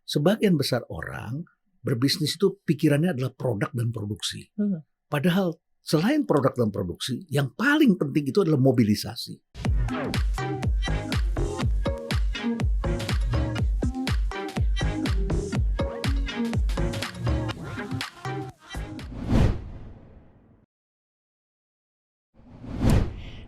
sebagian besar orang berbisnis itu pikirannya adalah produk dan produksi. Padahal selain produk dan produksi, yang paling penting itu adalah mobilisasi.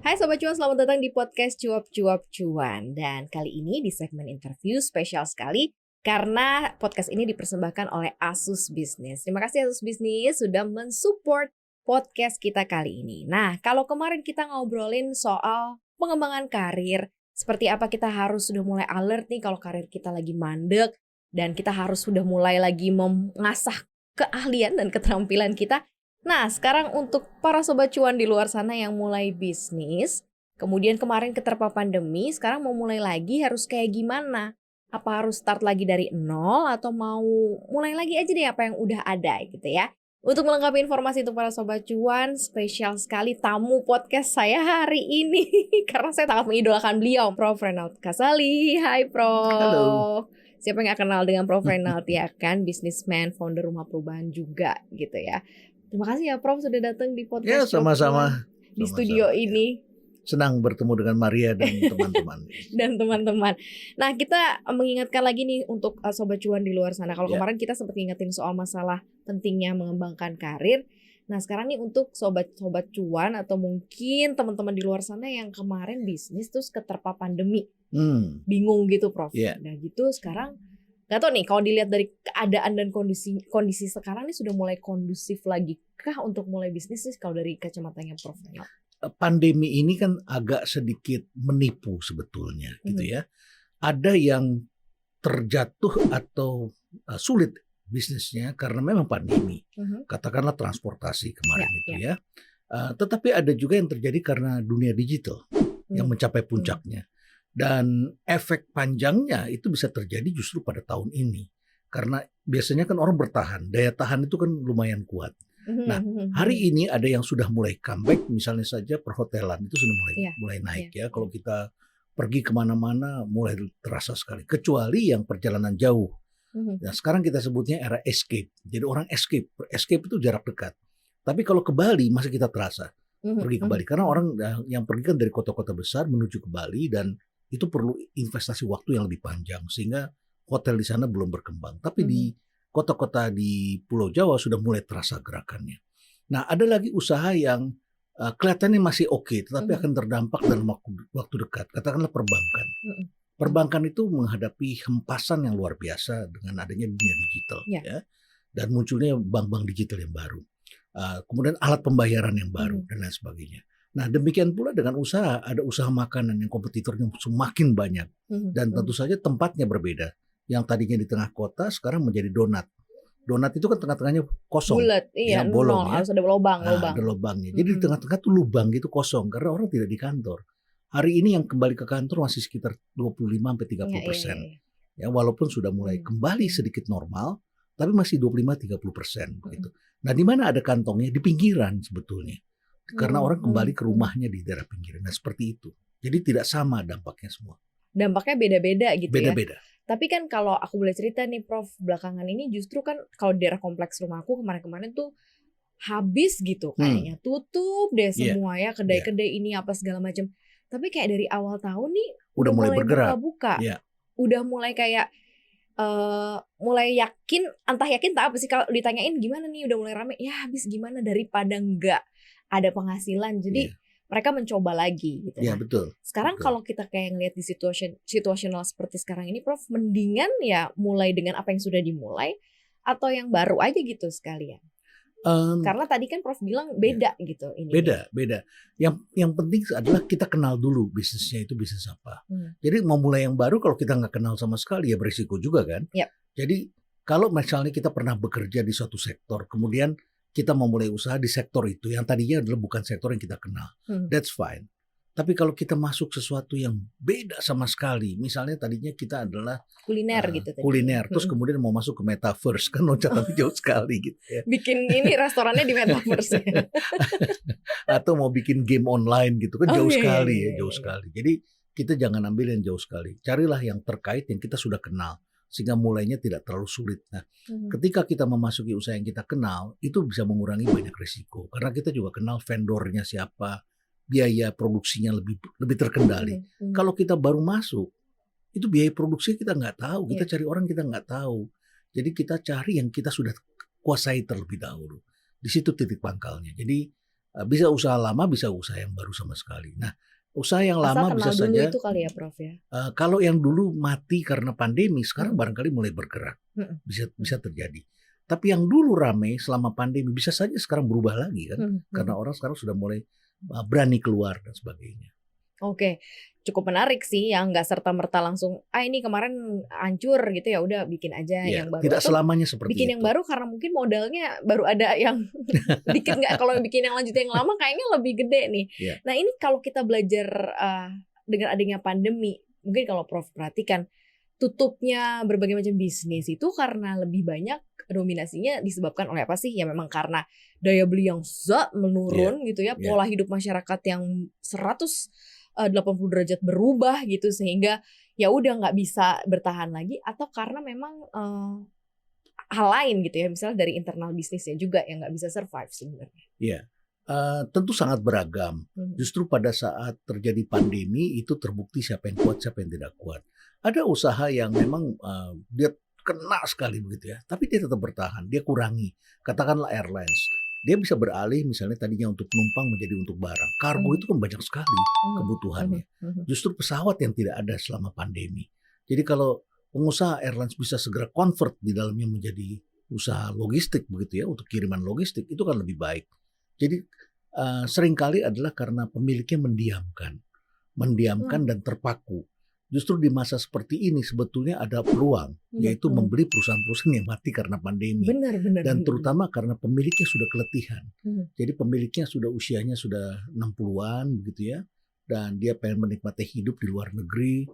Hai Sobat Cuan, selamat datang di podcast Cuap-Cuap Cuan. Dan kali ini di segmen interview spesial sekali karena podcast ini dipersembahkan oleh Asus Business. Terima kasih Asus Business sudah mensupport podcast kita kali ini. Nah, kalau kemarin kita ngobrolin soal pengembangan karir, seperti apa kita harus sudah mulai alert nih kalau karir kita lagi mandek, dan kita harus sudah mulai lagi mengasah keahlian dan keterampilan kita. Nah, sekarang untuk para Sobat Cuan di luar sana yang mulai bisnis, kemudian kemarin keterpa pandemi, sekarang mau mulai lagi harus kayak gimana? Apa harus start lagi dari nol atau mau mulai lagi aja deh apa yang udah ada gitu ya? Untuk melengkapi informasi untuk para Sobat Cuan, spesial sekali tamu podcast saya hari ini. Karena saya sangat mengidolakan beliau, Prof. Reynald Kasali. Hai Prof. Halo. Siapa yang gak kenal dengan Prof. Reynald ya kan? Businessman, founder Rumah Perubahan juga gitu ya. Terima kasih ya Prof sudah datang di podcast. Ya, sama-sama. Di studio ini. Senang bertemu dengan Maria dan teman-teman. Nah, kita mengingatkan lagi nih untuk Sobat Cuan di luar sana. Kalau kemarin kita sempat ingetin soal masalah pentingnya mengembangkan karir. Nah, sekarang nih untuk Sobat Cuan atau mungkin teman-teman di luar sana yang kemarin bisnis terus keterpa pandemi. Bingung gitu Prof. Nah gitu sekarang gak tau nih kalau dilihat dari keadaan dan kondisi sekarang nih sudah mulai kondusif lagi kah untuk mulai bisnis nih kalau dari kacamatanya Prof. Pandemi ini kan agak sedikit menipu sebetulnya gitu ya. Ada yang terjatuh atau sulit bisnisnya karena memang pandemi. Katakanlah transportasi kemarin itu ya. Tetapi ada juga yang terjadi karena dunia digital yang mencapai puncaknya. Dan efek panjangnya itu bisa terjadi justru pada tahun ini. Karena biasanya kan orang bertahan, daya tahan itu kan lumayan kuat. Nah, hari ini ada yang sudah mulai comeback, misalnya saja perhotelan itu sudah mulai naik ya. Kalau kita pergi kemana-mana mulai terasa sekali. Kecuali yang perjalanan jauh. Nah, sekarang kita sebutnya era escape. Jadi orang escape itu jarak dekat. Tapi kalau ke Bali masih kita terasa pergi ke Bali. Karena orang yang pergi kan dari kota-kota besar menuju ke Bali dan itu perlu investasi waktu yang lebih panjang sehingga hotel di sana belum berkembang. Tapi di kota-kota di Pulau Jawa sudah mulai terasa gerakannya. Nah, ada lagi usaha yang kelihatannya masih oke, tetapi akan terdampak dalam waktu dekat. Katakanlah perbankan. Perbankan itu menghadapi hempasan yang luar biasa dengan adanya dunia digital, ya, dan munculnya bank-bank digital yang baru. Kemudian alat pembayaran yang baru dan lain sebagainya. Nah, demikian pula dengan usaha, ada usaha makanan yang kompetitornya semakin banyak dan tentu saja tempatnya berbeda. Yang tadinya di tengah kota sekarang menjadi donat. Donat itu kan tengah-tengahnya kosong. Bulat, iya, bolong ya. Harus ada lubang. Ada lubangnya. Jadi di tengah-tengah tuh lubang gitu kosong karena orang tidak di kantor. Hari ini yang kembali ke kantor masih sekitar 25-30%. Ya, walaupun sudah mulai kembali sedikit normal, tapi masih 25-30% begitu. Nah, di mana ada kantongnya? Di pinggiran sebetulnya. Karena orang kembali ke rumahnya di daerah pinggiran. Nah, seperti itu. Jadi tidak sama dampaknya semua. Dampaknya beda-beda gitu ya. Beda-beda. Tapi kan kalau aku boleh cerita nih Prof, belakangan ini justru kan kalau di daerah kompleks rumahku kemarin-kemarin tuh habis gitu kayaknya. Tutup deh semua ya, kedai-kedai ini apa segala macam. Tapi kayak dari awal tahun nih udah mulai bergerak. Buka-buka. Udah mulai kayak mulai yakin, entah yakin tak apa sih kalau ditanyain gimana nih udah mulai rame. Ya habis gimana daripada enggak ada penghasilan. Jadi mereka mencoba lagi gitu. Ya, betul. Sekarang kalau kita kayak ngelihat di situasional seperti sekarang ini Prof, mendingan ya mulai dengan apa yang sudah dimulai atau yang baru aja gitu sekalian. Karena tadi kan Prof bilang beda gitu ini. Beda. Yang penting adalah kita kenal dulu bisnisnya itu bisnis apa. Jadi mau mulai yang baru kalau kita nggak kenal sama sekali ya berisiko juga kan. Jadi kalau misalnya kita pernah bekerja di suatu sektor, kemudian kita mau mulai usaha di sektor itu yang tadinya adalah bukan sektor yang kita kenal, that's fine. Tapi kalau kita masuk sesuatu yang beda sama sekali, misalnya tadinya kita adalah kuliner gitu. Kuliner, terus kemudian mau masuk ke metaverse, kan loncatannya jauh sekali gitu ya. Bikin ini restorannya di metaverse. Atau mau bikin game online gitu kan jauh sekali ya, jauh sekali. Jadi kita jangan ambil yang jauh sekali. Carilah yang terkait yang kita sudah kenal. sehingga mulainya tidak terlalu sulit. Nah, ketika kita memasuki usaha yang kita kenal, itu bisa mengurangi banyak risiko karena kita juga kenal vendornya siapa, biaya produksinya lebih terkendali. Kalau kita baru masuk, itu biaya produksi kita nggak tahu, kita cari orang kita nggak tahu. Jadi kita cari yang kita sudah kuasai terlebih dahulu. Di situ titik pangkalnya. Jadi bisa usaha lama, bisa usaha yang baru sama sekali. Nah, usaha yang lama bisa saja itu kali ya Prof ya. Kalau yang dulu mati karena pandemi, sekarang barangkali mulai bergerak, bisa terjadi. Tapi yang dulu ramai selama pandemi bisa saja sekarang berubah lagi kan, karena orang sekarang sudah mulai berani keluar dan sebagainya. Oke, cukup menarik sih yang nggak serta-merta langsung ini kemarin hancur gitu ya udah bikin aja yang baru. Tidak selamanya seperti bikin itu. Yang baru karena mungkin modalnya baru ada yang dikit, nggak kalau bikin yang lanjut yang lama kayaknya lebih gede nih. Nah ini kalau kita belajar dengan adanya pandemi, mungkin kalau Prof perhatikan tutupnya berbagai macam bisnis itu karena lebih banyak dominasinya disebabkan oleh apa sih? Ya memang karena daya beli yang menurun gitu ya, pola hidup masyarakat yang 180 derajat berubah gitu sehingga ya udah nggak bisa bertahan lagi, atau karena memang hal lain gitu ya, misalnya dari internal bisnisnya juga yang nggak bisa survive sebenarnya. Iya, tentu sangat beragam. Justru pada saat terjadi pandemi itu terbukti siapa yang kuat, siapa yang tidak kuat. Ada usaha yang memang dia kena sekali begitu ya, tapi dia tetap bertahan, dia kurangi. Katakanlah airlines. Dia bisa beralih misalnya tadinya untuk penumpang menjadi untuk barang. Kargo itu kan banyak sekali kebutuhannya. Justru pesawat yang tidak ada selama pandemi. Jadi kalau pengusaha airlines bisa segera convert di dalamnya menjadi usaha logistik begitu ya, untuk kiriman logistik, itu kan lebih baik. Jadi seringkali adalah karena pemiliknya mendiamkan dan terpaku. Justru di masa seperti ini sebetulnya ada peluang, yaitu membeli perusahaan-perusahaan yang mati karena pandemi. Dan terutama karena pemiliknya sudah keletihan. Jadi pemiliknya sudah usianya sudah 60-an begitu ya, dan dia pengen menikmati hidup di luar negeri.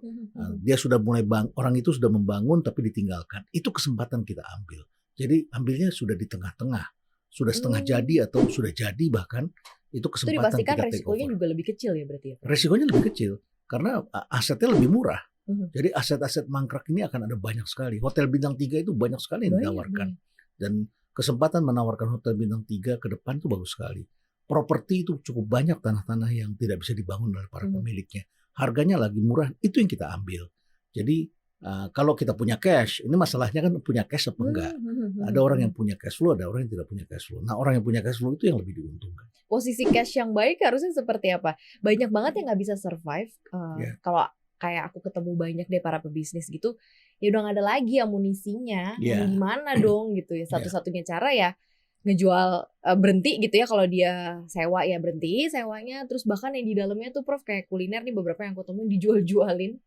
Dia sudah mulai orang itu sudah membangun tapi ditinggalkan. Itu kesempatan kita ambil. Jadi ambilnya sudah di tengah-tengah, sudah setengah jadi atau sudah jadi bahkan, itu kesempatan kita take over. resikonya juga lebih kecil ya berarti ya? Resikonya lebih kecil. Karena asetnya lebih murah. Jadi aset-aset mangkrak ini akan ada banyak sekali. Hotel bintang 3 itu banyak sekali yang ditawarkan. Dan kesempatan menawarkan hotel bintang 3 ke depan itu bagus sekali. Properti itu cukup banyak tanah-tanah yang tidak bisa dibangun oleh para pemiliknya. Harganya lagi murah, itu yang kita ambil. Jadi kalau kita punya cash, ini masalahnya kan punya cash apa enggak. Ada orang yang punya cash flow, ada orang yang tidak punya cash flow. Nah orang yang punya cash flow itu yang lebih diuntungkan. Posisi cash yang baik harusnya seperti apa? Banyak banget yang nggak bisa survive. Kalau kayak aku ketemu banyak deh para pebisnis gitu, ya udah nggak ada lagi amunisinya. Gimana dong gitu ya? Satu-satunya cara ya ngejual, berhenti gitu ya, kalau dia sewa ya berhenti sewanya. Terus bahkan yang di dalamnya tuh Prof kayak kuliner nih, beberapa yang aku temuin dijual-jualin.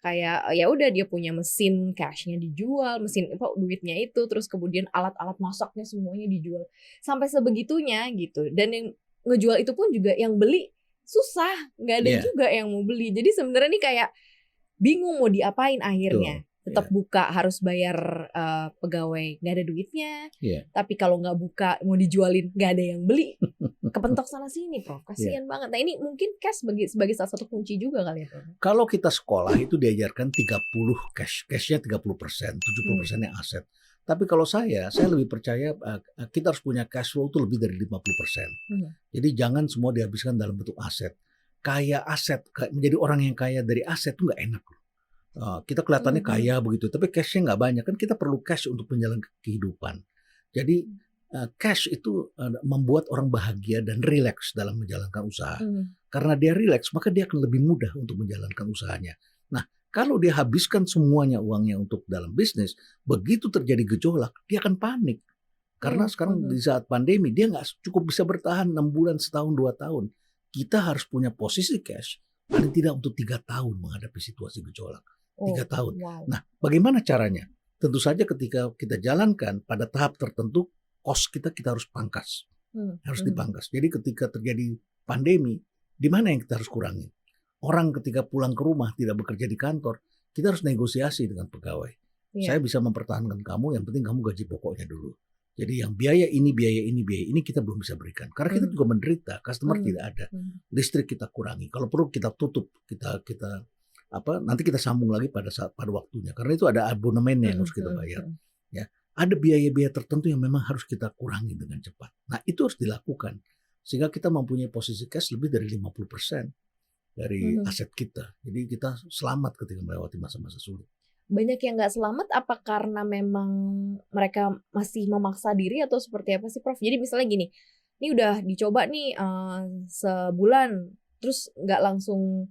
Kayak ya udah dia punya mesin cashnya dijual, mesin duitnya itu, terus kemudian alat-alat masaknya semuanya dijual sampai sebegitunya gitu. Dan yang ngejual itu pun juga yang beli susah, nggak ada juga yang mau beli. Jadi sebenarnya nih kayak bingung mau diapain akhirnya. Tetap buka harus bayar pegawai, nggak ada duitnya. Tapi kalau nggak buka mau dijualin nggak ada yang beli. Kepentok sana sini Prof, kasihan banget. Nah ini mungkin cash sebagai salah satu kunci juga kali ya Prof. Kalau kita sekolah itu diajarkan 30 cashnya 30%, 70%-nya aset. Tapi kalau saya lebih percaya kita harus punya cash flow itu lebih dari 50%. Jadi jangan semua dihabiskan dalam bentuk aset. Kaya aset, menjadi orang yang kaya dari aset itu nggak enak loh. Kita kelihatannya kaya begitu, tapi cashnya nggak banyak. Kan kita perlu cash untuk menjalankan kehidupan. Jadi cash itu membuat orang bahagia dan rileks dalam menjalankan usaha. Karena dia rileks, maka dia akan lebih mudah untuk menjalankan usahanya. Nah, kalau dia habiskan semuanya uangnya untuk dalam bisnis, begitu terjadi gejolak, dia akan panik. Karena sekarang di saat pandemi, dia nggak cukup bisa bertahan 6 bulan, setahun, 2 tahun. Kita harus punya posisi cash, paling tidak untuk 3 tahun menghadapi situasi gejolak. 3 tahun. Nah, bagaimana caranya? Tentu saja ketika kita jalankan pada tahap tertentu, cost kita harus pangkas. Harus dipangkas. Jadi ketika terjadi pandemi, di mana yang kita harus kurangi? Orang ketika pulang ke rumah tidak bekerja di kantor, kita harus negosiasi dengan pegawai. Saya bisa mempertahankan kamu, yang penting kamu gaji pokoknya dulu. Jadi yang biaya ini kita belum bisa berikan. Karena kita juga menderita, customer tidak ada. Listrik kita kurangi. Kalau perlu kita tutup, kita nanti kita sambung lagi pada waktunya. Karena itu ada abonemennya yang harus kita bayar. Ya, ada biaya-biaya tertentu yang memang harus kita kurangi dengan cepat. Nah, itu harus dilakukan sehingga kita mempunyai posisi cash lebih dari 50% dari aset kita. Jadi kita selamat ketika melewati masa-masa sulit. Banyak yang nggak selamat apa karena memang mereka masih memaksa diri atau seperti apa sih Prof? Jadi misalnya gini, ini udah dicoba nih sebulan, terus nggak langsung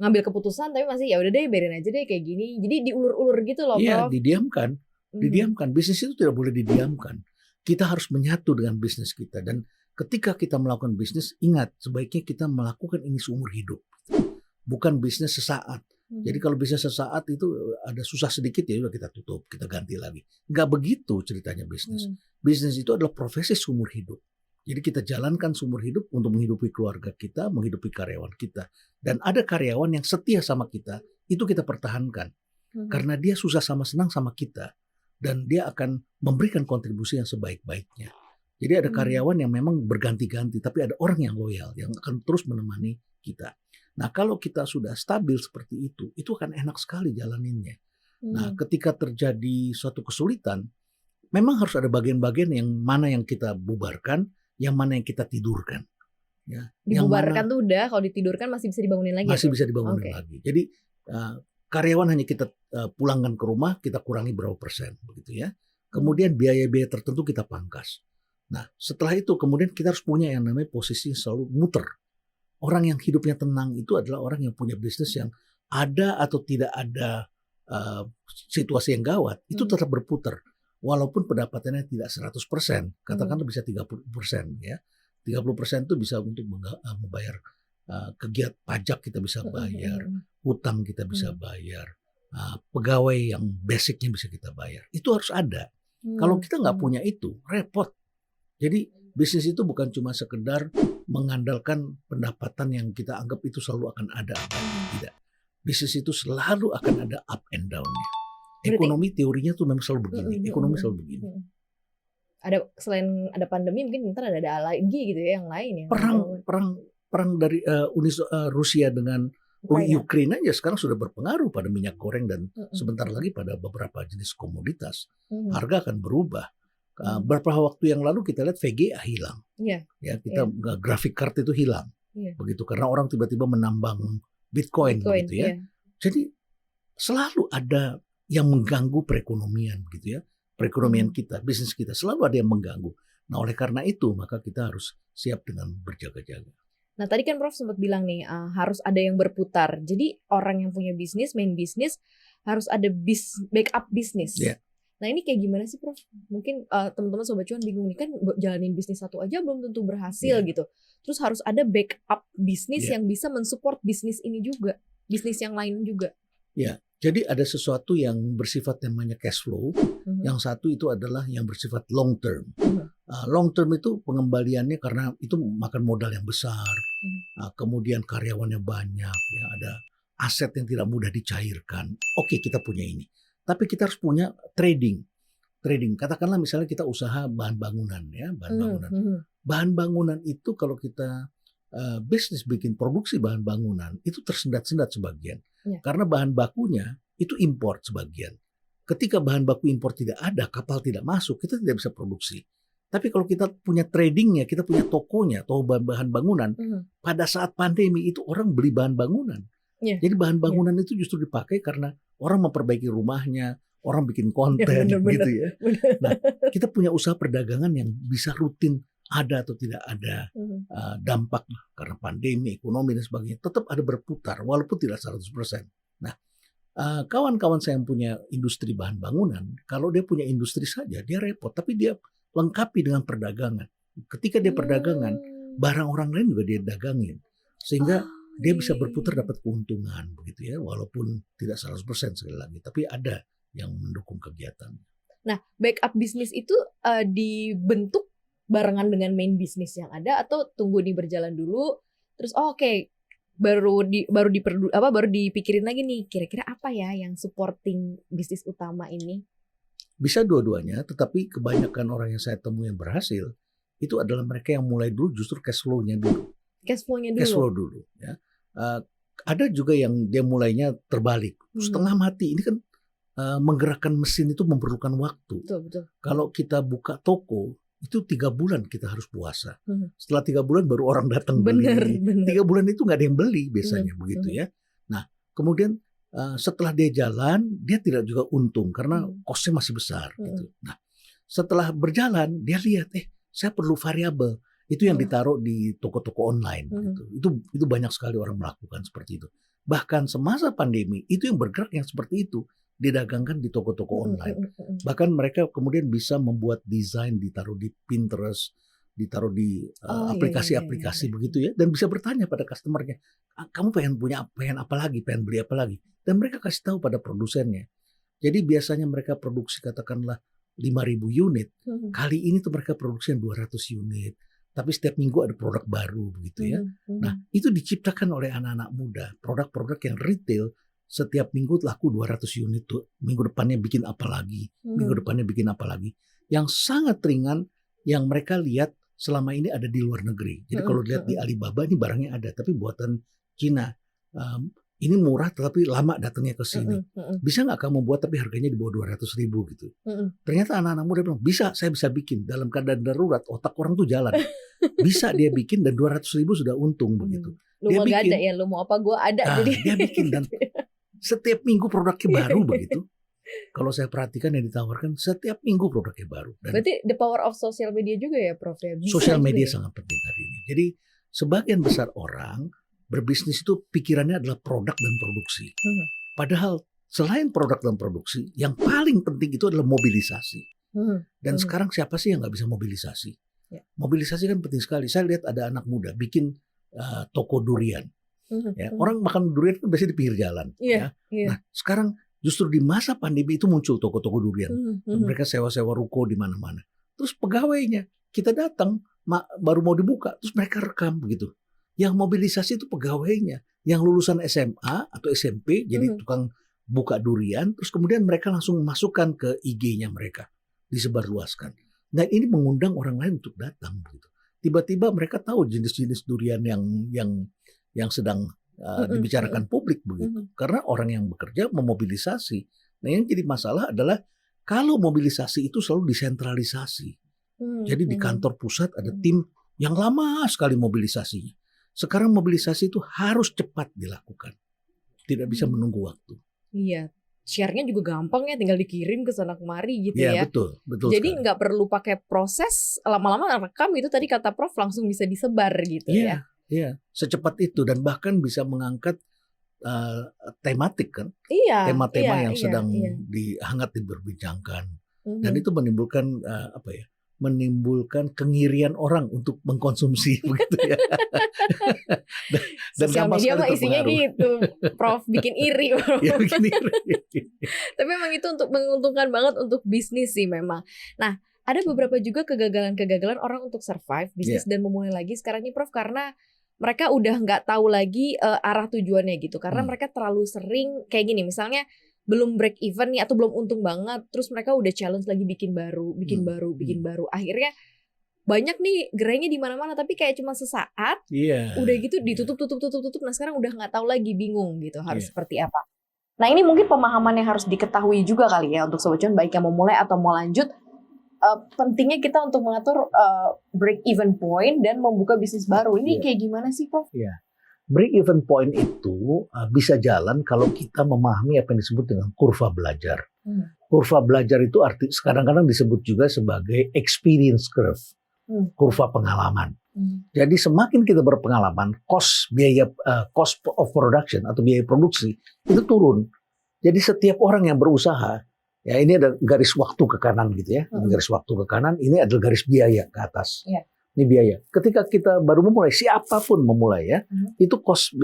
ngambil keputusan tapi masih ya udah deh biarin aja deh kayak gini. Jadi diulur-ulur gitu loh Iya, Prof. didiamkan. Bisnis itu tidak boleh didiamkan. Kita harus menyatu dengan bisnis kita, dan ketika kita melakukan bisnis, ingat sebaiknya kita melakukan ini seumur hidup, bukan bisnis sesaat. Jadi kalau bisnis sesaat itu ada susah sedikit ya udah kita tutup, kita ganti lagi. Nggak begitu ceritanya bisnis. Bisnis itu adalah profesi seumur hidup. Jadi kita jalankan seumur hidup untuk menghidupi keluarga kita, menghidupi karyawan kita. Dan ada karyawan yang setia sama kita, itu kita pertahankan. Karena dia susah sama senang sama kita. Dan dia akan memberikan kontribusi yang sebaik-baiknya. Jadi ada karyawan yang memang berganti-ganti, tapi ada orang yang loyal, yang akan terus menemani kita. Nah, kalau kita sudah stabil seperti itu akan enak sekali jalaninnya. Nah, ketika terjadi suatu kesulitan, memang harus ada bagian-bagian yang mana yang kita bubarkan, yang mana yang kita tidurkan. Ya, dibubarkan tuh udah, kalau ditidurkan masih bisa dibangunin lagi. Masih bisa dibangunin lagi. Jadi karyawan hanya kita pulangkan ke rumah, kita kurangi berapa persen, begitu ya. Kemudian biaya-biaya tertentu kita pangkas. Nah, setelah itu kemudian kita harus punya yang namanya posisi selalu muter. Orang yang hidupnya tenang itu adalah orang yang punya bisnis yang ada atau tidak ada situasi yang gawat, itu tetap berputar. Walaupun pendapatannya tidak 100%, katakanlah bisa 30%. Ya. 30% itu bisa untuk membayar kegiatan pajak kita bisa bayar, hutang kita bisa bayar, pegawai yang basicnya bisa kita bayar. Itu harus ada. Kalau kita nggak punya itu, repot. Jadi bisnis itu bukan cuma sekedar mengandalkan pendapatan yang kita anggap itu selalu akan ada. Tidak. Bisnis itu selalu akan ada up and down-nya. Ekonomi teorinya tuh memang selalu begini. Ekonomi selalu begini. Selain ada pandemi mungkin ntar ada lagi gitu ya yang lain ya. Perang dari Rusia dengan Ukraina aja sekarang sudah berpengaruh pada minyak goreng dan sebentar lagi pada beberapa jenis komoditas. Harga akan berubah. Beberapa waktu yang lalu kita lihat VGA hilang, ya kita grafik card itu hilang, begitu karena orang tiba-tiba menambang Bitcoin begitu ya. Jadi selalu ada yang mengganggu perekonomian begitu ya, perekonomian kita, bisnis kita selalu ada yang mengganggu. Nah oleh karena itu maka kita harus siap dengan berjaga-jaga. Nah tadi kan Prof sempat bilang nih harus ada yang berputar. Jadi orang yang punya bisnis, main bisnis harus ada backup bisnis. Nah ini kayak gimana sih Prof? Mungkin teman-teman Sobat Cuan bingung nih kan jalanin bisnis satu aja belum tentu berhasil gitu. Terus harus ada backup bisnis yang bisa mensupport bisnis ini juga, bisnis yang lain juga. Ya, jadi ada sesuatu yang bersifat namanya cash flow. Yang satu itu adalah yang bersifat long term. Long term itu pengembaliannya karena itu makan modal yang besar. Kemudian karyawannya banyak, ya ada aset yang tidak mudah dicairkan. Oke, kita punya ini. Tapi kita harus punya trading. Katakanlah misalnya kita usaha bahan bangunan ya, bahan bangunan itu kalau kita bisnis bikin produksi bahan bangunan itu tersendat-sendat sebagian. Karena bahan bakunya itu import sebagian. Ketika bahan baku impor tidak ada, kapal tidak masuk, kita tidak bisa produksi. Tapi kalau kita punya tradingnya, kita punya tokonya, toko bahan bangunan, pada saat pandemi itu orang beli bahan bangunan. Jadi bahan bangunan itu justru dipakai karena orang memperbaiki rumahnya, orang bikin konten gitu ya. Nah, kita punya usaha perdagangan yang bisa rutin ada atau tidak ada dampak karena pandemi, ekonomi dan sebagainya, tetap ada berputar walaupun tidak 100%. Nah, kawan-kawan saya yang punya industri bahan bangunan, kalau dia punya industri saja dia repot, tapi dia lengkapi dengan perdagangan. Ketika dia perdagangan, barang orang lain juga dia dagangin. Sehingga dia bisa berputar dapat keuntungan begitu ya, walaupun tidak 100% sekali lagi, tapi ada yang mendukung kegiatan. Nah, backup bisnis itu dibentuk barengan dengan main bisnis yang ada atau tunggu ini berjalan dulu terus baru dipikirin lagi nih kira-kira apa ya yang supporting bisnis utama ini? Bisa dua-duanya, tetapi kebanyakan orang yang saya temui yang berhasil itu adalah mereka yang mulai dulu justru cash flow-nya dulu. Cash flow-nya dulu. Cash flow dulu ya. ada juga yang dia mulainya terbalik, setengah mati. Ini kan menggerakkan mesin itu memerlukan waktu. Betul. Kalau kita buka toko itu 3 bulan kita harus puasa. Setelah 3 bulan baru orang datang beli. Bener. 3 bulan itu nggak ada yang beli biasanya begitu ya. Nah kemudian setelah dia jalan dia tidak juga untung karena cost-nya masih besar gitu. Nah setelah berjalan dia lihat saya perlu variabel. Itu yang ditaruh di toko-toko online gitu. Itu banyak sekali orang melakukan seperti itu. Bahkan semasa pandemi itu yang bergerak yang seperti itu didagangkan di toko-toko online. Bahkan mereka kemudian bisa membuat desain ditaruh di Pinterest, ditaruh di aplikasi-aplikasi begitu ya, dan bisa bertanya pada customernya, kamu pengen apa lagi, pengen beli apa lagi, dan mereka kasih tahu pada produsennya. Jadi biasanya mereka produksi katakanlah 5.000 unit, kali ini tuh mereka produksi 200 unit, tapi setiap minggu ada produk baru begitu ya. Nah itu diciptakan oleh anak-anak muda, produk-produk yang retail. Setiap minggu laku 200 unit tuh. Minggu depannya bikin apa lagi. Minggu depannya bikin apa lagi. Yang sangat ringan yang mereka lihat selama ini ada di luar negeri. Jadi kalau lihat di Alibaba ini barangnya ada. Tapi buatan Cina. Ini murah tetapi lama datangnya ke sini. Bisa nggak kamu buat tapi harganya di bawah 200.000 gitu. Ternyata anak-anak muda bilang, bisa, saya bisa bikin. Dalam keadaan darurat otak orang tuh jalan. Bisa dia bikin dan 200.000 sudah untung begitu. Lu dia mau bikin, gak ada ya, lu mau apa gue ada. Jadi dia bikin dan setiap minggu produknya baru begitu. Kalau saya perhatikan yang ditawarkan setiap minggu produknya baru. Dan berarti the power of social media juga ya Prof ya? Sosial media sangat penting hari ini. Jadi sebagian besar orang berbisnis itu pikirannya adalah produk dan produksi. Padahal selain produk dan produksi, yang paling penting itu adalah mobilisasi. Dan sekarang siapa sih yang nggak bisa mobilisasi? Mobilisasi kan penting sekali. Saya lihat ada anak muda bikin toko durian. Ya, orang makan durian kan biasanya di pinggir jalan. Nah, sekarang justru di masa pandemi itu muncul toko-toko durian. Mereka sewa-sewa ruko di mana-mana. Terus pegawainya, kita datang, baru mau dibuka, terus mereka rekam begitu. Yang mobilisasi itu pegawainya, yang lulusan SMA atau SMP, jadi tukang buka durian, terus kemudian mereka langsung masukkan ke IG-nya mereka, disebarluaskan. Dan ini mengundang orang lain untuk datang begitu. Tiba-tiba mereka tahu jenis-jenis durian yang sedang dibicarakan publik begitu. Karena orang yang bekerja memobilisasi. Nah yang jadi masalah adalah kalau mobilisasi itu selalu disentralisasi. Jadi di kantor pusat ada tim yang lama sekali mobilisasinya. Sekarang mobilisasi itu harus cepat dilakukan. Tidak bisa menunggu waktu. Iya. Share-nya juga gampang ya, tinggal dikirim ke sana kemari gitu ya. Iya betul. Jadi nggak perlu pakai proses, lama-lama rekam itu tadi kata Prof langsung bisa disebar gitu ya. Iya, secepat itu dan bahkan bisa mengangkat tematik kan, tema-tema yang sedang hangat diperbincangkan dan itu menimbulkan menimbulkan kengirian orang untuk mengkonsumsi begitu ya. Dan sosial media mah isinya gitu, Prof, bikin iri. Ya, bikin iri. Tapi memang itu untuk menguntungkan banget untuk bisnis sih memang. Nah, ada beberapa juga kegagalan orang untuk survive bisnis dan memulai lagi sekarang ini Prof, karena mereka udah nggak tahu lagi arah tujuannya gitu. Karena mereka terlalu sering kayak gini, misalnya belum break even nih atau belum untung banget, terus mereka udah challenge lagi bikin baru. Akhirnya banyak nih gerainya di mana-mana tapi kayak cuma sesaat. Udah gitu ditutup. Nah, sekarang udah nggak tahu lagi, bingung gitu harus seperti apa. Nah, ini mungkin pemahaman yang harus diketahui juga kali ya untuk Sobat Cuan, baik yang mau mulai atau mau lanjut. Pentingnya kita untuk mengatur break even point dan membuka bisnis baru. Ini kayak gimana sih, Prof? Break even point itu bisa jalan kalau kita memahami apa yang disebut dengan kurva belajar. Kurva belajar itu kadang-kadang disebut juga sebagai experience curve, kurva pengalaman. Jadi semakin kita berpengalaman, cost of production atau biaya produksi itu turun. Jadi setiap orang yang berusaha, ya ini ada garis waktu ke kanan gitu ya, garis waktu ke kanan, ini adalah garis biaya ke atas. Ini biaya. Ketika kita baru memulai, siapapun memulai ya, itu cost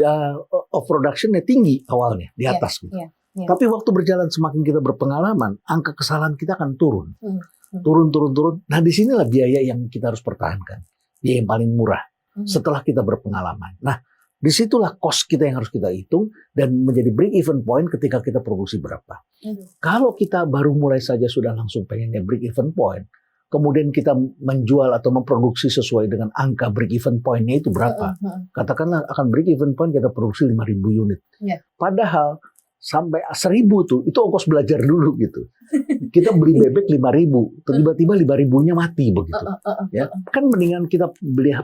of production-nya tinggi awalnya di atas gitu. Tapi waktu berjalan semakin kita berpengalaman, angka kesalahan kita akan turun. Turun. Nah disinilah biaya yang kita harus pertahankan. Biaya yang paling murah setelah kita berpengalaman. Nah disitulah cost kita yang harus kita hitung dan menjadi break even point ketika kita produksi berapa. Kalau kita baru mulai saja sudah langsung pengennya break even point, kemudian kita menjual atau memproduksi sesuai dengan angka break even point-nya itu berapa. Katakanlah akan break even point kita produksi 5.000 unit. Padahal sampai 1.000 tuh, itu ongkos belajar dulu gitu. Kita beli bebek 5.000, tiba-tiba 5.000-nya mati begitu. Ya, kan mendingan kita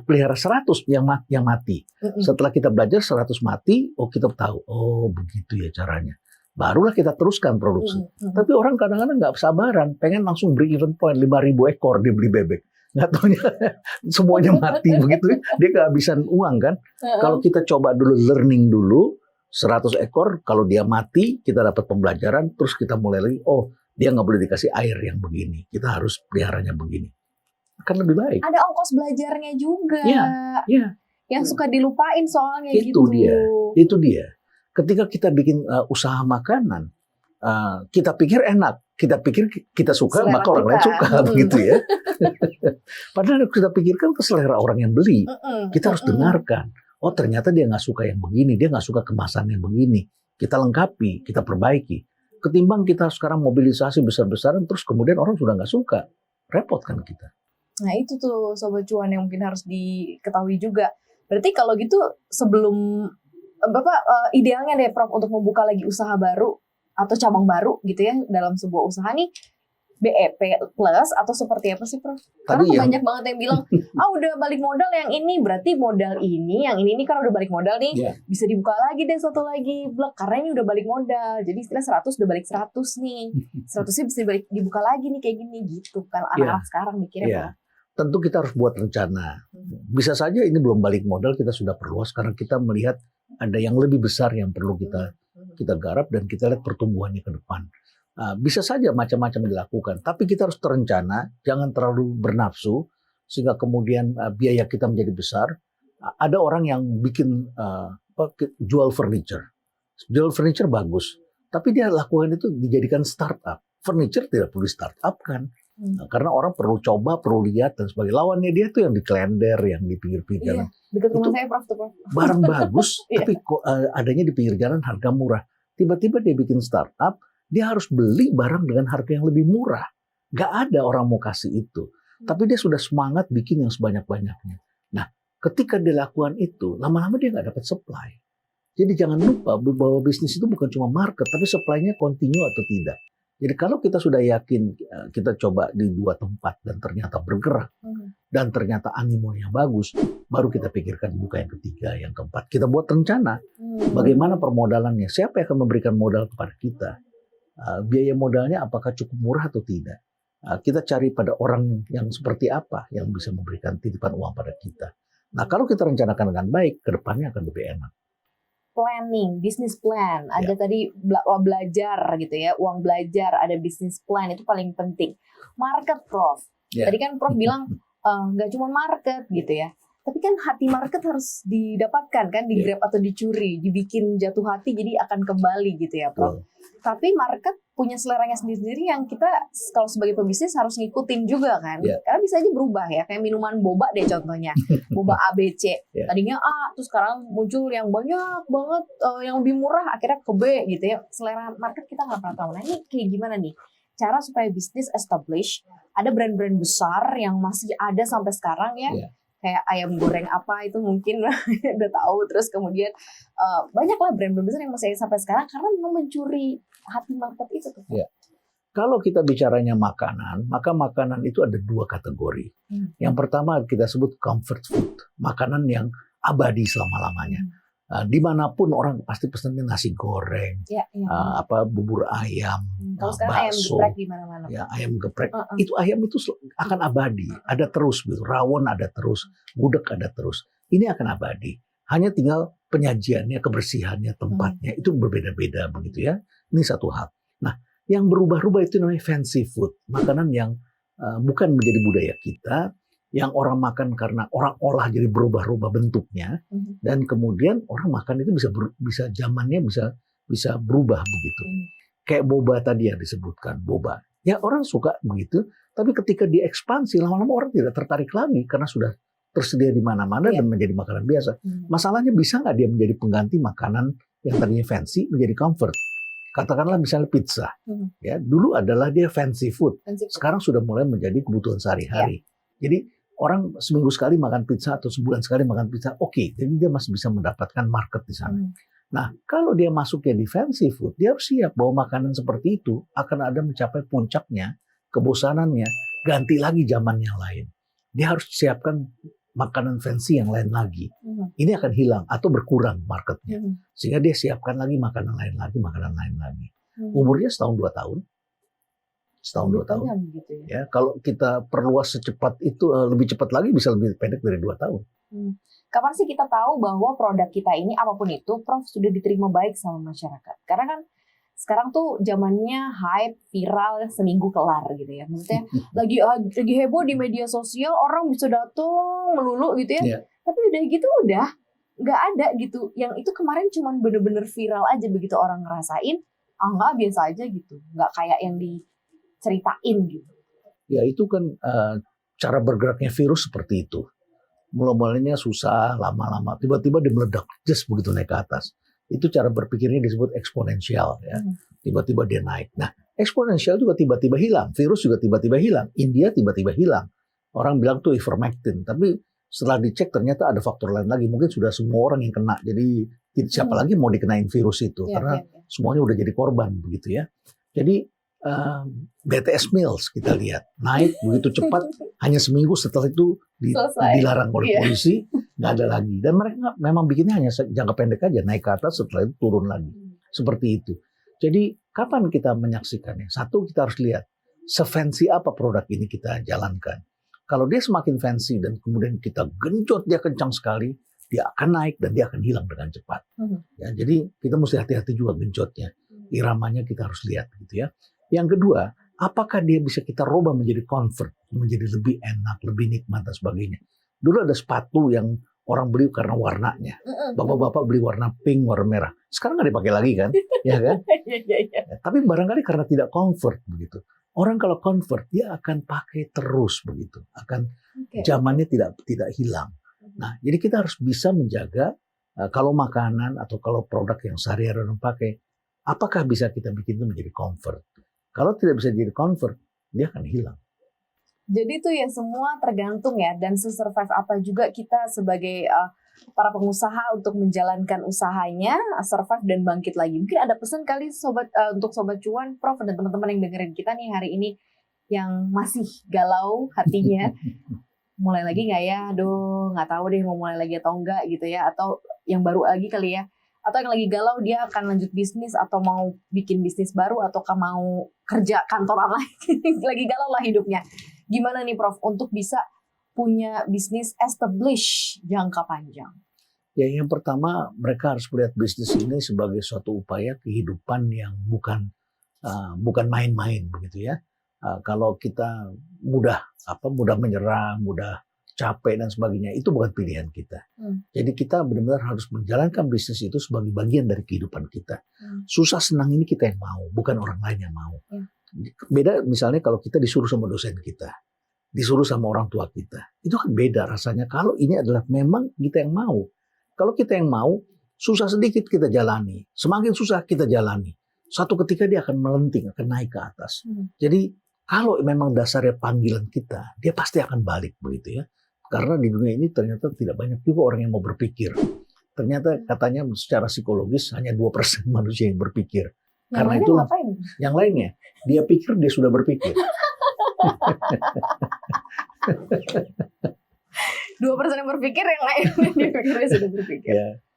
pelihara 100 yang mati. Setelah kita belajar 100 mati, kita tahu, oh begitu ya caranya. Barulah kita teruskan produksi. Tapi orang kadang-kadang nggak sabaran, pengen langsung break even point 5.000 ekor dia beli bebek. Nggak taunya semuanya mati begitu, dia kehabisan uang kan. Kalau kita coba dulu learning dulu, 100 ekor, kalau dia mati, kita dapat pembelajaran, terus kita mulai lagi, oh dia nggak boleh dikasih air yang begini, kita harus peliharanya begini. Akan lebih baik. Ada ongkos belajarnya juga. Iya. Yang suka dilupain soalnya itu gitu. Itu dia. Ketika kita bikin usaha makanan, kita pikir enak, kita pikir kita suka, selera maka orang lain suka, begitu ya. Padahal kita pikirkan ke selera orang yang beli, kita harus dengarkan. Oh ternyata dia nggak suka yang begini, dia nggak suka kemasan yang begini. Kita lengkapi, kita perbaiki. Ketimbang kita sekarang mobilisasi besar-besaran, terus kemudian orang sudah nggak suka, repot kan kita. Nah itu tuh Sobat Cuan yang mungkin harus diketahui juga. Berarti kalau gitu sebelum Bapak idealnya deh Prof untuk membuka lagi usaha baru atau cabang baru gitu ya dalam sebuah usaha nih, BEP plus atau seperti apa sih Prof? Karena banyak banget yang bilang, udah balik modal yang ini, berarti modal ini, yang ini kan udah balik modal nih, bisa dibuka lagi deh satu lagi blok, karena ini udah balik modal, jadi istilah 100 udah balik 100 nih, 100-nya bisa dibuka lagi nih kayak gini gitu kan anak-anak sekarang mikirnya. Tentu kita harus buat rencana. Bisa saja ini belum balik modal, kita sudah perluas karena kita melihat ada yang lebih besar yang perlu kita garap dan kita lihat pertumbuhannya ke depan. Bisa saja macam-macam dilakukan, tapi kita harus terencana, jangan terlalu bernafsu sehingga kemudian biaya kita menjadi besar. Ada orang yang bikin jual furniture bagus, tapi dia lakukan itu dijadikan startup. Furniture tidak perlu startup kan. Karena orang perlu coba, perlu lihat dan sebagainya. Lawannya dia tuh yang di Klender, yang di pinggir-pinggir jalan. Dekat rumah saya Prof tuh Prof. Barang bagus, tapi kok adanya di pinggir jalan harga murah. Tiba-tiba dia bikin startup, dia harus beli barang dengan harga yang lebih murah. Gak ada orang mau kasih itu. Tapi dia sudah semangat bikin yang sebanyak-banyaknya. Nah, ketika dia lakukan itu, lama-lama dia gak dapat supply. Jadi jangan lupa bahwa bisnis itu bukan cuma market, tapi supply-nya continue atau tidak. Jadi kalau kita sudah yakin kita coba di 2 tempat dan ternyata bergerak dan ternyata animonya bagus, baru kita pikirkan buka yang ketiga, yang keempat. Kita buat rencana bagaimana permodalannya, siapa yang akan memberikan modal kepada kita, biaya modalnya apakah cukup murah atau tidak. Kita cari pada orang yang seperti apa yang bisa memberikan titipan uang pada kita. Nah kalau kita rencanakan dengan baik, ke depannya akan lebih enak. Planning, business plan, ada tadi belajar gitu ya, uang belajar, ada business plan, itu paling penting. Market Prof, tadi kan Prof bilang nggak cuma market gitu ya, tapi kan hati market harus didapatkan kan, digrab atau dicuri, dibikin jatuh hati jadi akan kembali gitu ya Prof. Tapi market punya seleranya sendiri-sendiri yang kita kalau sebagai pebisnis harus ngikutin juga kan. Karena bisa aja berubah ya, kayak minuman boba deh contohnya. Boba ABC. Tadinya A, terus sekarang muncul yang banyak banget yang lebih murah, akhirnya ke B gitu ya. Selera market kita nggak pernah tahu. Nah ini kayak gimana nih? Cara supaya bisnis establish, ada brand-brand besar yang masih ada sampai sekarang ya. Kayak ayam goreng apa itu mungkin udah tahu, terus kemudian banyaklah brand-brand besar yang masih sampai sekarang karena memang mencuri hati market itu tuh. Kalau kita bicaranya makanan, maka makanan itu ada 2 kategori. Yang pertama kita sebut comfort food, makanan yang abadi selama-lamanya. Dimanapun orang pasti pesannya nasi goreng, bubur ayam, kalau sekarang bakso, ayam geprek di mana-mana. Ayam geprek. Itu ayam itu akan abadi, ada terus gitu. Rawon ada terus, gudeg ada terus. Ini akan abadi. Hanya tinggal penyajiannya, kebersihannya, tempatnya itu berbeda-beda begitu ya. Ini satu hal. Nah, yang berubah-ubah itu namanya fancy food, makanan yang bukan menjadi budaya kita, yang orang makan karena orang olah jadi berubah-ubah bentuknya, dan kemudian orang makan itu bisa zamannya bisa berubah begitu. Kayak boba tadi yang disebutkan, boba. Ya orang suka begitu, tapi ketika diekspansi lama-lama orang tidak tertarik lagi karena sudah tersedia di mana-mana dan menjadi makanan biasa. Masalahnya bisa nggak dia menjadi pengganti makanan yang tadinya fancy menjadi comfort? Katakanlah misalnya pizza, ya dulu adalah dia fancy food, sekarang sudah mulai menjadi kebutuhan sehari-hari. Jadi orang seminggu sekali makan pizza atau sebulan sekali makan pizza, oke, jadi dia masih bisa mendapatkan market di sana. Nah, kalau dia masuknya di fancy food, dia harus siap bahwa makanan seperti itu akan ada mencapai puncaknya, kebosanannya, ganti lagi zaman yang lain. Dia harus siapkan makanan fancy yang lain lagi. Ini akan hilang atau berkurang marketnya. Sehingga dia siapkan lagi makanan lain lagi. Umurnya setahun 2 tahun. Setahun 2 tahun. Gitu ya. Kalau kita perluas secepat itu, lebih cepat lagi bisa lebih pendek dari 2 tahun. Kapan sih kita tahu bahwa produk kita ini apapun itu, Prof, sudah diterima baik sama masyarakat? Karena kan sekarang tuh zamannya hype, viral, seminggu kelar gitu ya. Maksudnya lagi heboh di media sosial, orang bisa datang melulu gitu ya. Tapi udah gitu udah nggak ada gitu. Yang itu kemarin cuman bener-bener viral aja, begitu orang ngerasain, nggak, biasa aja gitu. Nggak kayak yang diceritain gitu. Ya itu kan cara bergeraknya virus seperti itu. Mula-mulanya susah, lama-lama tiba-tiba dia meledak, just begitu naik ke atas. Itu cara berpikirnya disebut eksponensial ya. Tiba-tiba dia naik. Nah, eksponensial juga tiba-tiba hilang. Virus juga tiba-tiba hilang. India tiba-tiba hilang. Orang bilang tuh ivermectin, tapi setelah dicek ternyata ada faktor lain lagi. Mungkin sudah semua orang yang kena. Jadi siapa lagi mau dikenain virus itu karena semuanya udah jadi korban begitu ya. Jadi BTS Mills kita lihat naik begitu cepat, hanya seminggu setelah itu dilarang oleh polisi, nggak ada lagi. Dan mereka memang bikinnya hanya jangka pendek aja, naik ke atas setelah itu turun lagi. Seperti itu. Jadi kapan kita menyaksikannya? Satu, kita harus lihat se-fancy apa produk ini kita jalankan. Kalau dia semakin fancy dan kemudian kita genjot dia kencang sekali, dia akan naik dan dia akan hilang dengan cepat. Ya, jadi kita mesti hati-hati juga genjotnya. Iramanya kita harus lihat gitu ya. Yang kedua, apakah dia bisa kita rubah menjadi comfort, menjadi lebih enak, lebih nikmat dan sebagainya. Dulu ada sepatu yang orang beli karena warnanya. Bapak-bapak beli warna pink, warna merah. Sekarang nggak dipakai lagi kan? Ya kan? Ya, tapi barangkali karena tidak comfort begitu. Orang kalau comfort dia akan pakai terus begitu. Akan zamannya tidak hilang. Nah, jadi kita harus bisa menjaga kalau makanan atau kalau produk yang sehari-hari orang pakai, apakah bisa kita bikin itu menjadi comfort? Kalau tidak bisa jadi comfort, dia akan hilang. Jadi itu ya semua tergantung ya, dan se-survive apa juga kita sebagai para pengusaha untuk menjalankan usahanya, survive dan bangkit lagi. Mungkin ada pesan kali sobat untuk Sobat Cuan, Prof, dan teman-teman yang dengerin kita nih hari ini yang masih galau hatinya. Mulai lagi nggak ya? Aduh, nggak tahu deh mau mulai lagi atau enggak gitu ya. Atau yang baru lagi kali ya. Atau yang lagi galau dia akan lanjut bisnis atau mau bikin bisnis baru ataukah mau kerja kantoran lagi. Lagi galau lah hidupnya. Gimana nih Prof untuk bisa punya bisnis establish jangka panjang? Ya, yang pertama mereka harus melihat bisnis ini sebagai suatu upaya kehidupan yang bukan main-main begitu ya. Kalau kita mudah menyerah, mudah capek dan sebagainya, itu bukan pilihan kita. Jadi kita benar-benar harus menjalankan bisnis itu sebagai bagian dari kehidupan kita. Susah senang ini kita yang mau, bukan orang lain yang mau. Beda misalnya kalau kita disuruh sama dosen kita, disuruh sama orang tua kita, itu kan beda rasanya. Kalau ini adalah memang kita yang mau. Kalau kita yang mau, susah sedikit kita jalani, semakin susah kita jalani. Suatu ketika dia akan melenting, akan naik ke atas. Jadi kalau memang dasarnya panggilan kita, dia pasti akan balik begitu ya. Karena di dunia ini ternyata tidak banyak juga orang yang mau berpikir. Ternyata katanya secara psikologis hanya 2% manusia yang berpikir. Karena itu yang lainnya dia pikir dia sudah berpikir. 2% yang berpikir, yang lain dia pikir dia sudah berpikir.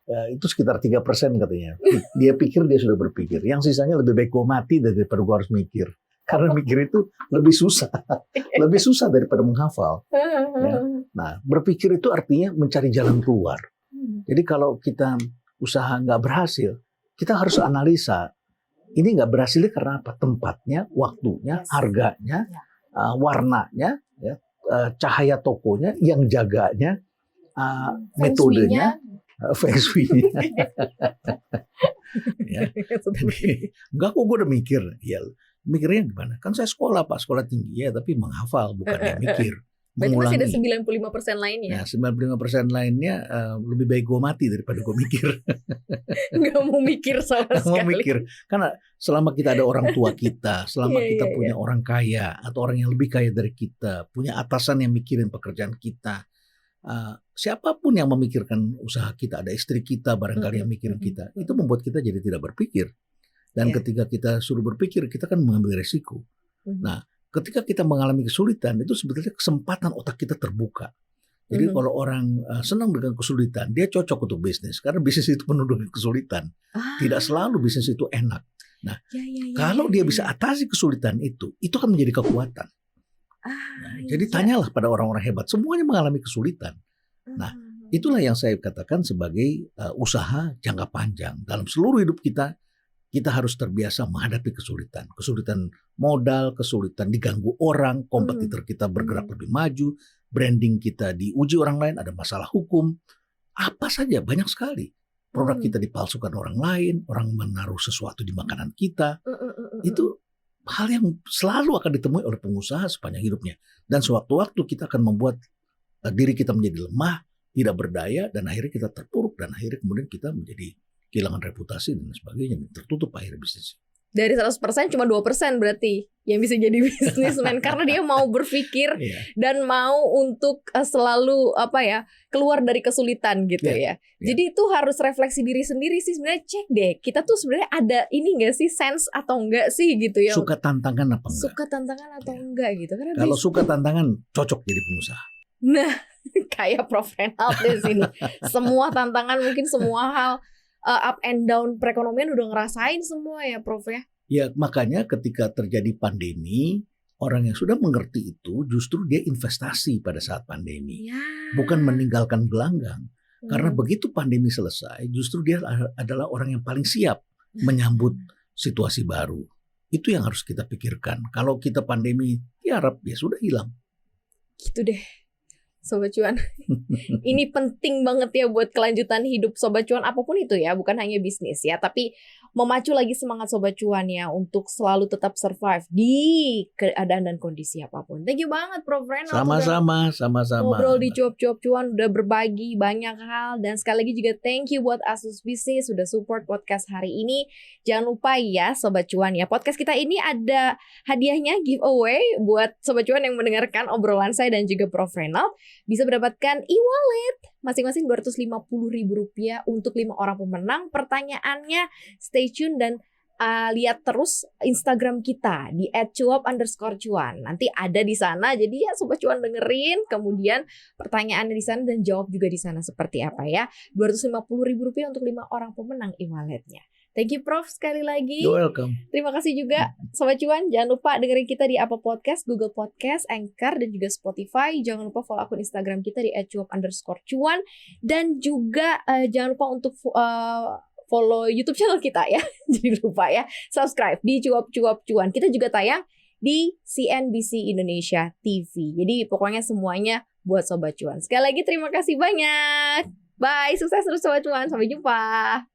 Ya, itu sekitar 3% katanya. Dia pikir dia sudah berpikir. Yang sisanya lebih baik gue mati daripada gue harus mikir. Karena mikir itu lebih susah. Lebih susah daripada menghafal. Ya. Nah, berpikir itu artinya mencari jalan keluar. Jadi kalau kita usaha nggak berhasil, kita harus analisa. Ini nggak berhasilnya karena apa? Tempatnya, waktunya, harganya, warnanya, ya, cahaya tokonya, yang jaganya, metodenya, feng shui-nya. Ya. Enggak kok, gue udah mikir. Ya, mikirnya gimana? Kan saya sekolah Pak, sekolah tinggi ya, tapi menghafal bukan yang mikir. Berarti masih ada mengulangi. 95% lainnya. Nah, 95% lainnya lebih baik gue mati daripada gue mikir. Nggak mau mikir sama Nggak mau sekali. mikir. Karena selama kita ada orang tua kita, selama Iya, kita iya, punya orang kaya atau orang yang lebih kaya dari kita, punya atasan yang mikirin pekerjaan kita, siapapun yang memikirkan usaha kita, ada istri kita barangkali yang mikirin kita, itu membuat kita jadi tidak berpikir. Dan Iya. ketika kita suruh berpikir, kita kan mengambil resiko. Nah, ketika kita mengalami kesulitan, itu sebetulnya kesempatan otak kita terbuka. Jadi kalau orang senang dengan kesulitan, dia cocok untuk bisnis. Karena bisnis itu penuh dengan kesulitan. Tidak selalu bisnis itu enak. Nah, kalau dia bisa atasi kesulitan itu akan menjadi kekuatan. Jadi tanyalah pada orang-orang hebat, semuanya mengalami kesulitan. Nah, itulah yang saya katakan sebagai usaha jangka panjang. Dalam seluruh hidup kita harus terbiasa menghadapi kesulitan. Kesulitan modal, kesulitan diganggu orang, kompetitor kita bergerak lebih maju, branding kita diuji orang lain, ada masalah hukum. Apa saja, banyak sekali. Produk kita dipalsukan orang lain, orang menaruh sesuatu di makanan kita. Itu hal yang selalu akan ditemui oleh pengusaha sepanjang hidupnya. Dan sewaktu-waktu kita akan membuat diri kita menjadi lemah, tidak berdaya, dan akhirnya kita terpuruk, dan akhirnya kemudian kita menjadi kehilangan reputasi dan sebagainya, tertutup akhirnya bisnis. Dari 100% cuma 2% berarti yang bisa jadi bisnismen karena dia mau berpikir dan mau untuk selalu keluar dari kesulitan gitu ya. Jadi itu harus refleksi diri sendiri sih sebenarnya, cek deh kita tuh sebenarnya ada ini enggak sih, sense atau enggak sih gitu ya. Suka tantangan apa enggak? Suka tantangan atau enggak gitu. Karena kalau suka tantangan cocok jadi pengusaha. Nah, kayak Prof Reynald di sini. Semua tantangan mungkin semua hal up and down perekonomian udah ngerasain semua ya Prof ya. Ya makanya ketika terjadi pandemi, orang yang sudah mengerti itu justru dia investasi pada saat pandemi. Bukan meninggalkan gelanggang. Karena begitu pandemi selesai, justru dia adalah orang yang paling siap menyambut situasi baru. Itu yang harus kita pikirkan. Kalau kita pandemi tiarap, ya sudah hilang. Gitu deh. Sobat Cuan, ini penting banget ya buat kelanjutan hidup Sobat Cuan apapun itu ya, bukan hanya bisnis ya, tapi memacu lagi semangat Sobat Cuan ya untuk selalu tetap survive di keadaan dan kondisi apapun. Thank you banget Prof Reynald. Sama-sama. Ngobrol di Cuap-Cuap Cuan, udah berbagi banyak hal, dan sekali lagi juga thank you buat Asus Bisnis sudah support podcast hari ini. Jangan lupa ya Sobat Cuan ya, podcast kita ini ada hadiahnya giveaway buat Sobat Cuan yang mendengarkan obrolan saya dan juga Prof Reynald. Bisa mendapatkan e-wallet masing-masing Rp250.000 untuk 5 orang pemenang. Pertanyaannya stay tune dan lihat terus Instagram kita di @cuap_cuan. Nanti ada di sana. Jadi ya Sobat Cuan dengerin, kemudian pertanyaannya di sana dan jawab juga di sana seperti apa ya. Rp250.000 untuk 5 orang pemenang e-walletnya. Thank you Prof sekali lagi. You're welcome. Terima kasih juga Sobat Cuan. Jangan lupa dengerin kita di Apple Podcast, Google Podcast, Anchor, dan juga Spotify. Jangan lupa follow akun Instagram kita di @cuap_cuan. Dan juga jangan lupa untuk follow YouTube channel kita ya. Jangan lupa ya, subscribe di Cuap-Cuap Cuan. Kita juga tayang di CNBC Indonesia TV. Jadi pokoknya semuanya buat Sobat Cuan. Sekali lagi terima kasih banyak. Bye, sukses terus Sobat Cuan. Sampai jumpa.